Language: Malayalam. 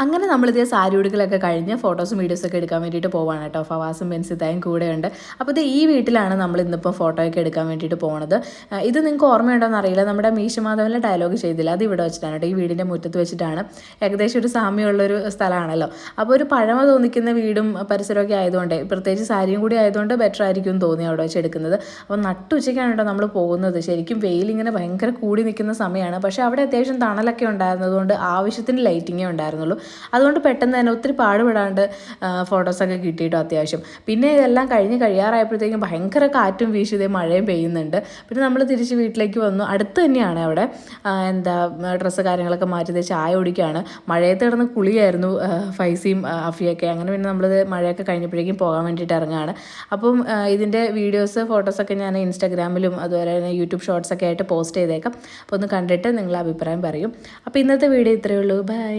അങ്ങനെ നമ്മളിതേ സാരി ഉടുക്കലൊക്കെ കഴിഞ്ഞ് ഫോട്ടോസും വീഡിയോസൊക്കെ എടുക്കാൻ വേണ്ടിയിട്ട് പോവാണ് കേട്ടോ. ഫവാസും ബെൻസിത്തായും കൂടെയുണ്ട്. അപ്പോൾ ഇത് ഈ വീട്ടിലാണ് നമ്മൾ ഇന്നിപ്പോൾ ഫോട്ടോയൊക്കെ എടുക്കാൻ വേണ്ടിയിട്ട് പോകുന്നത്. ഇത് നിങ്ങൾക്ക് ഓർമ്മയുണ്ടോയെന്ന് അറിയില്ല, നമ്മുടെ മീശമാധവനിലെ ഡയലോഗ് ചെയ്തില്ല, അത് ഇവിടെ വെച്ചിട്ടാണ് കേട്ടോ, ഈ വീടിൻ്റെ മുറ്റത്ത് വെച്ചിട്ടാണ്. ഏകദേശം ഒരു സാമ്യമുള്ളൊരു സ്ഥലമാണല്ലോ. അപ്പോൾ ഒരു പഴമ തോന്നിക്കുന്ന വീടും പരിസരമൊക്കെ ആയതുകൊണ്ട്, പ്രത്യേകിച്ച് സാരിയും കൂടി ആയതുകൊണ്ട് ബെറ്റർ ആയിരിക്കും എന്ന് തോന്നി അവിടെ വെച്ച് എടുക്കുന്നത്. അപ്പോൾ നട്ടുച്ചയ്ക്കാണ് കേട്ടോ നമ്മൾ പോകുന്നത്. ശരിക്കും വെയിലിങ്ങനെ ഭയങ്കര കൂടി നിൽക്കുന്ന സമയമാണ്. പക്ഷേ അവിടെ അത്യാവശ്യം തണലൊക്കെ ഉണ്ടായിരുന്നതുകൊണ്ട് ആവശ്യത്തിന് ലൈറ്റിങ്ങേ ഉണ്ടായിരുന്നുള്ളൂ. അതുകൊണ്ട് പെട്ടെന്ന് തന്നെ ഒത്തിരി പാടുപെടാണ്ട് ഫോട്ടോസൊക്കെ കിട്ടിയിട്ടോ അത്യാവശ്യം. പിന്നെ ഇതെല്ലാം കഴിയാറായപ്പോഴത്തേക്കും ഭയങ്കര കാറ്റും വീശി ഇതേ മഴയും പെയ്യുന്നുണ്ട്. പിന്നെ നമ്മൾ തിരിച്ച് വീട്ടിലേക്ക് വന്നു. അടുത്ത് തന്നെയാണ് അവിടെ ഡ്രസ്സ് കാര്യങ്ങളൊക്കെ മാറ്റി ചായ കുടിക്കുകയാണ്. മഴയത്ത് കിടന്ന് കുളിയായിരുന്നു ഫൈസിയും അഫിയൊക്കെ. അങ്ങനെ പിന്നെ നമ്മളിത് മഴയൊക്കെ കഴിഞ്ഞപ്പോഴേക്കും പോകാൻ വേണ്ടിയിട്ട് ഇറങ്ങുകയാണ്. അപ്പം ഇതിൻ്റെ വീഡിയോസ് ഫോട്ടോസൊക്കെ ഞാൻ ഇൻസ്റ്റാഗ്രാമിലും അതുപോലെ തന്നെ യൂട്യൂബ് ഷോർട്സൊക്കെ ആയിട്ട് പോസ്റ്റ് ചെയ്തേക്കാം. അപ്പോൾ ഒന്ന് കണ്ടിട്ട് നിങ്ങളുടെ അഭിപ്രായം പറയും. അപ്പോൾ ഇന്നത്തെ വീഡിയോ ഇത്രയേ ഉള്ളൂ. ബൈ.